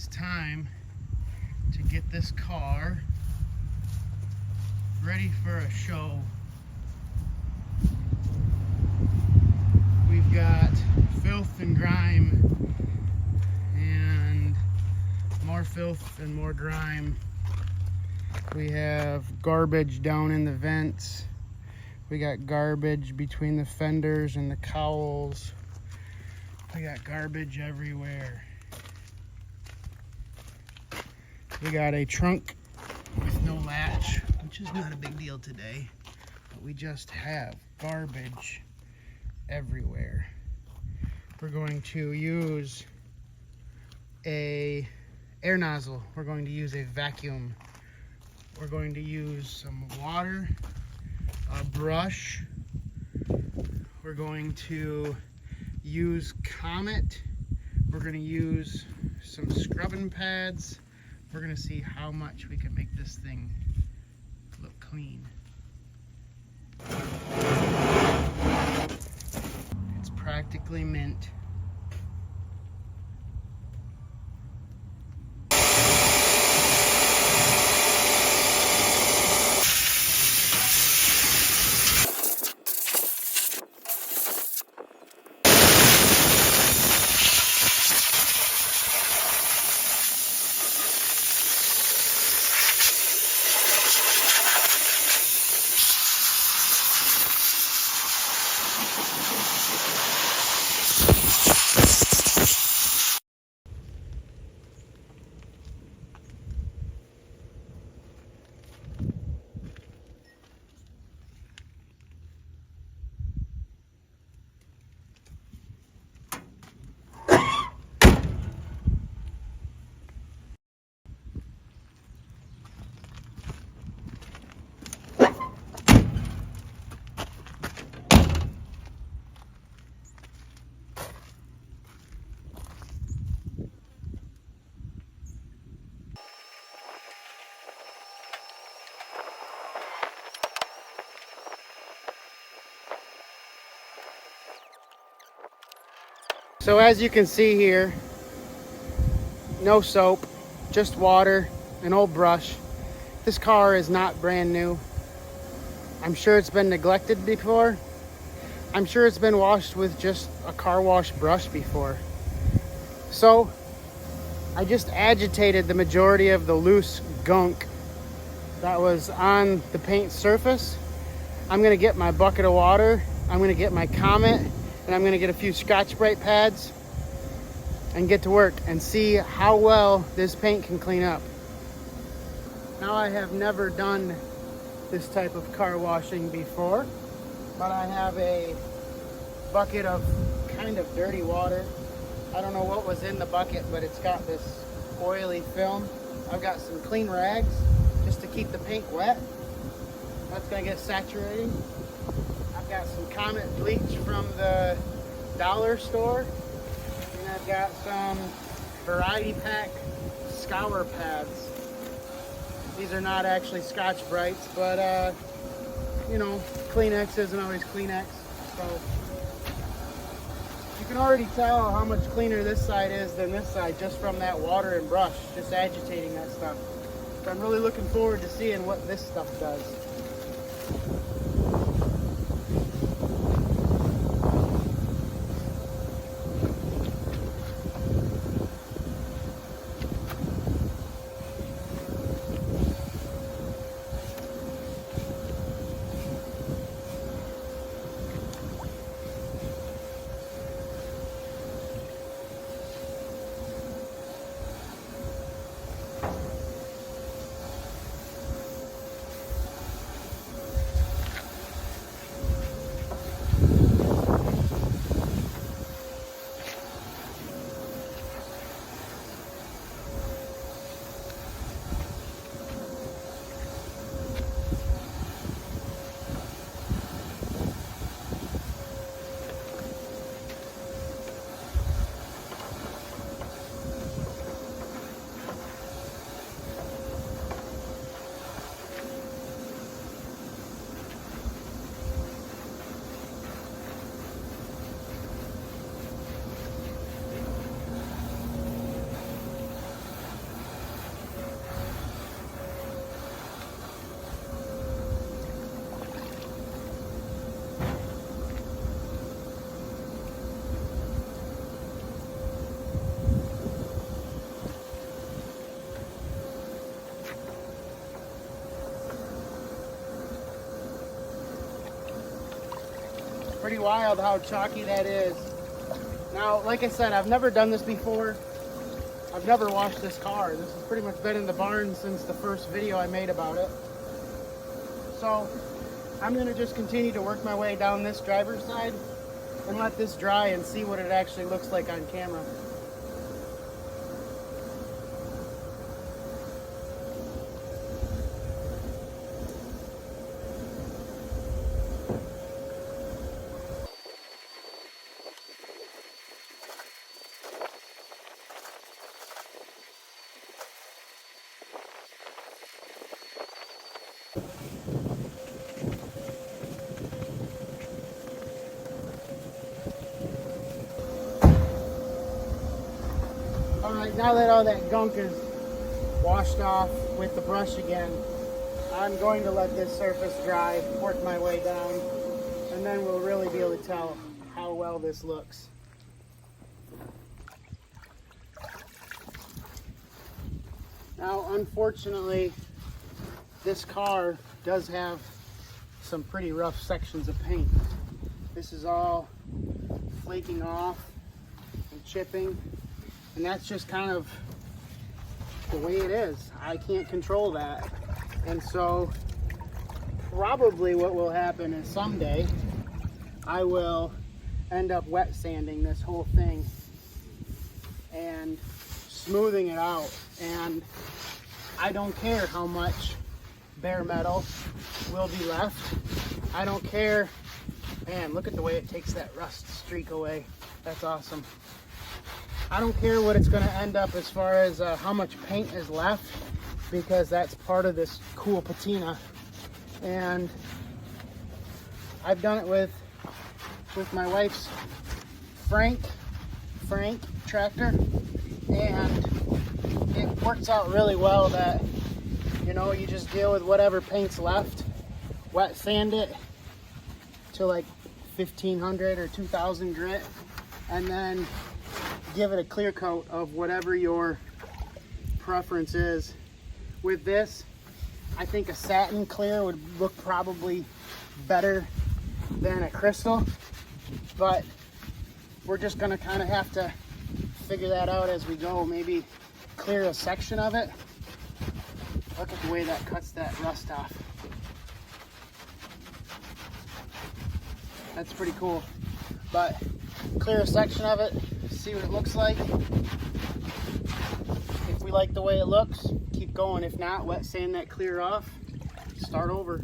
it's time to get this car ready for a show. We've got filth and grime and more filth and more grime. We have garbage down in the vents. We got garbage between the fenders and the cowls. We got garbage everywhere. We got a trunk with no latch, which is not a big deal today, but we just have garbage everywhere. We're going to use a air nozzle. We're going to use a vacuum. We're going to use some water, a brush. We're going to use Comet. We're going to use some scrubbing pads. We're going to see how much we can make this thing look clean. It's practically mint. So as you can see here, no soap, just water, an old brush. This car is not brand new. I'm sure it's been neglected before. I'm sure it's been washed with just a car wash brush before. So I just agitated the majority of the loose gunk that was on the paint surface. I'm gonna get my bucket of water, I'm gonna get my Comet, and I'm gonna get a few Scotch-Brite pads and get to work and see how well this paint can clean up. Now, I have never done this type of car washing before, but I have a bucket of kind of dirty water. I don't know what was in the bucket, but it's got this oily film. I've got some clean rags just to keep the paint wet. That's gonna get saturating. I've got some Comet bleach from the dollar store, and I've got some variety pack scour pads. These are not actually Scotch-Brites, but you know, Kleenex isn't always Kleenex, so you can already tell how much cleaner this side is than this side just from that water and brush, just agitating that stuff. So I'm really looking forward to seeing what this stuff does. Pretty wild how chalky that is. Now, like I said, I've never done this before. I've never washed this car. This has pretty much been in the barn since the first video I made about it. So I'm gonna just continue to work my way down this driver's side and let this dry and see what it actually looks like on camera. Alright, now that all that gunk is washed off with the brush again, I'm going to let this surface dry, work my way down, and then we'll really be able to tell how well this looks. Now, unfortunately, this car does have some pretty rough sections of paint. This is all flaking off and chipping, and that's just kind of the way it is. I can't control that. And so probably what will happen is someday I will end up wet sanding this whole thing and smoothing it out. And I don't care how much bare metal will be left. I don't care. Man, look at the way it takes that rust streak away. That's awesome. I don't care what it's going to end up as far as how much paint is left, because that's part of this cool patina. And I've done it with my wife's Frank tractor, and it works out really well that, you know, you just deal with whatever paint's left, wet sand it to like 1500 or 2000 grit, and then give it a clear coat of whatever your preference is. With this, I think a satin clear would look probably better than a crystal, but we're just gonna kind of have to figure that out as we go. Maybe clear a section of it. Look at the way that cuts that rust off. That's pretty cool. But clear a section of it, see what it looks like. If we like the way it looks, keep going. If not, wet sand that clear off, start over.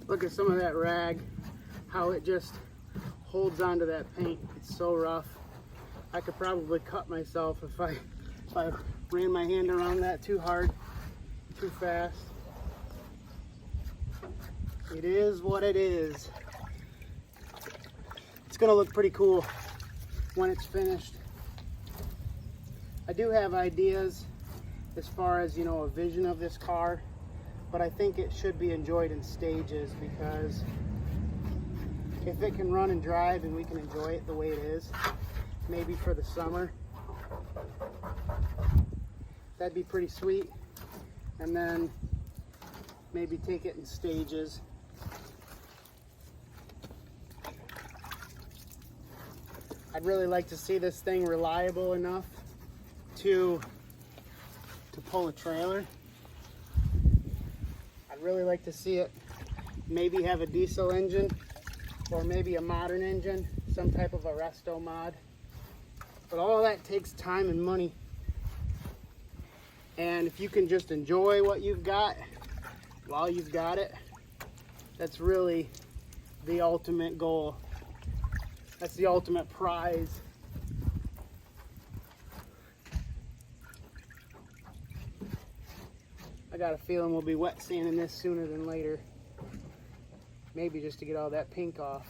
Look at some of that rag, how it just holds onto that paint. It's so rough. I could probably cut myself if I ran my hand around that too hard, too fast. It is what it is. It's gonna look pretty cool when it's finished. I do have ideas as far as, you know, a vision of this car, but I think it should be enjoyed in stages, because if it can run and drive and we can enjoy it the way it is, maybe for the summer, that'd be pretty sweet. And then maybe take it in stages. I'd really like to see this thing reliable enough to pull a trailer. I'd really like to see it maybe have a diesel engine, or maybe a modern engine, some type of a resto mod. But all that takes time and money. And if you can just enjoy what you've got while you've got it, that's really the ultimate goal. That's the ultimate prize. I got a feeling we'll be wet sanding this sooner than later. maybe just to get all that pink off.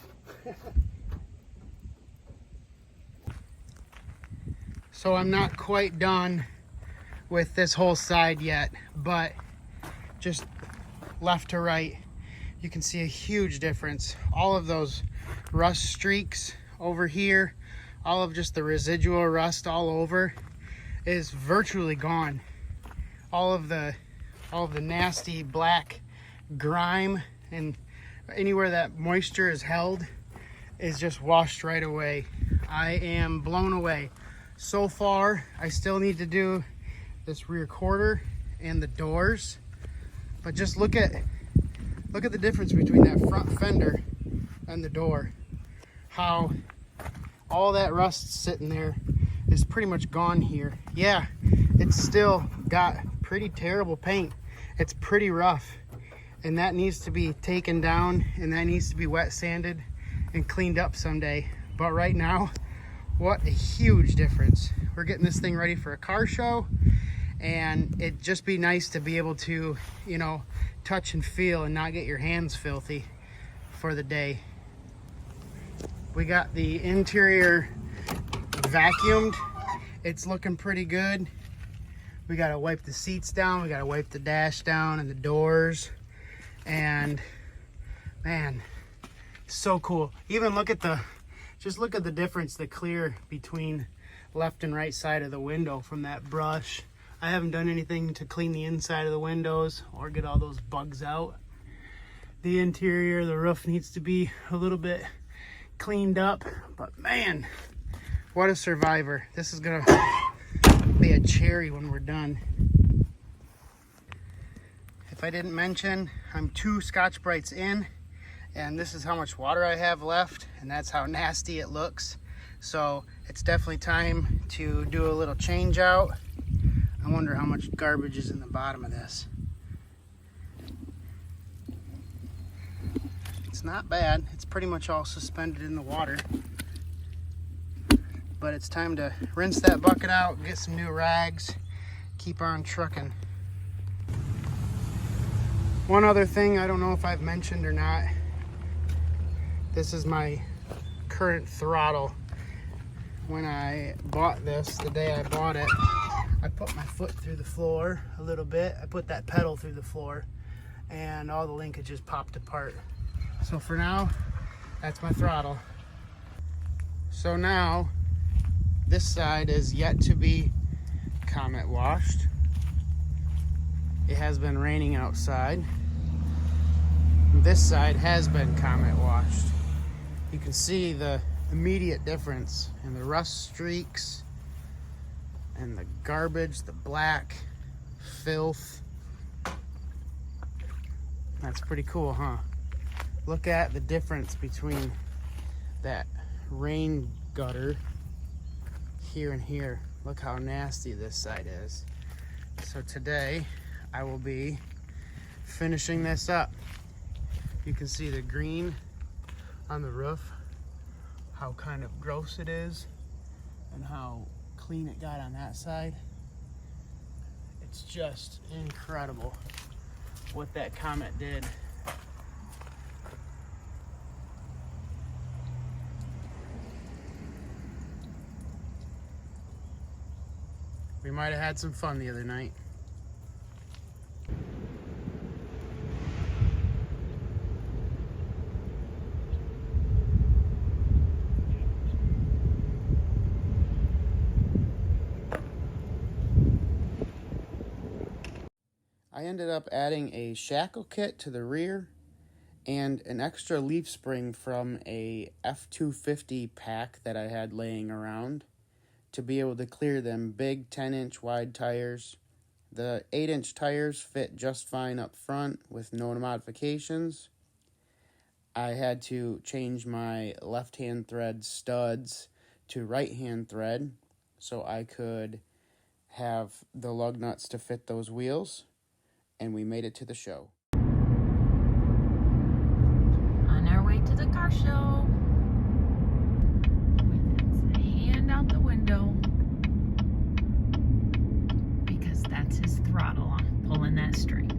So I'm not quite done with this whole side yet, but just left to right, you can see a huge difference. All of those rust streaks over here, all of just the residual rust all over is virtually gone. All of the nasty black grime and anywhere that moisture is held is just washed right away. I am blown away. So far, I still need to do this rear quarter and the doors, but just look at the difference between that front fender and the door. How all that rust sitting there is pretty much gone here. Yeah, it's still got pretty terrible paint. It's pretty rough, and that needs to be taken down and that needs to be wet sanded and cleaned up someday. But right now, what a huge difference. We're getting this thing ready for a car show, and it'd just be nice to be able to, you know, touch and feel and not get your hands filthy for the day. We got the interior vacuumed. It's looking pretty good. We gotta wipe the seats down, we gotta wipe the dash down and the doors, and man, so cool. Even look at just look at the difference, the clear between left and right side of the window from that brush. I haven't done anything to clean the inside of the windows or get all those bugs out. The interior, the roof needs to be a little bit cleaned up, but man, what a survivor. This is gonna be a cherry when we're done. If I didn't mention, I'm 2 Scotch-Brites in, and this is how much water I have left, and that's how nasty it looks. So it's definitely time to do a little change out. I wonder how much garbage is in the bottom of this. It's not bad. It's pretty much all suspended in the water. But it's time to rinse that bucket out, get some new rags, keep on trucking. One other thing, I don't know if I've mentioned or not, this is my current throttle. When I bought this, the day I bought it, I put my foot through the floor a little bit. I put that pedal through the floor, and all the linkages popped apart. So for now, that's my throttle. So now, this side is yet to be Comet washed. It has been raining outside. This side has been Comet washed. You can see the immediate difference in the rust streaks and the garbage, the black filth. That's pretty cool, huh? Look at the difference between that rain gutter here and here. Look how nasty this side is. So today I will be finishing this up. You can see the green on the roof, how kind of gross it is and how clean it got on that side. It's just incredible what that Comet did. We might have had some fun the other night. I ended up adding a shackle kit to the rear and an extra leaf spring from a F250 pack that I had laying around to be able to clear them big 10-inch wide tires. The 8-inch tires fit just fine up front with no modifications. I had to change my left-hand thread studs to right-hand thread so I could have the lug nuts to fit those wheels, and we made it to the show. On our way to the car show. With his hand out the window. Because that's his throttle on pulling that string.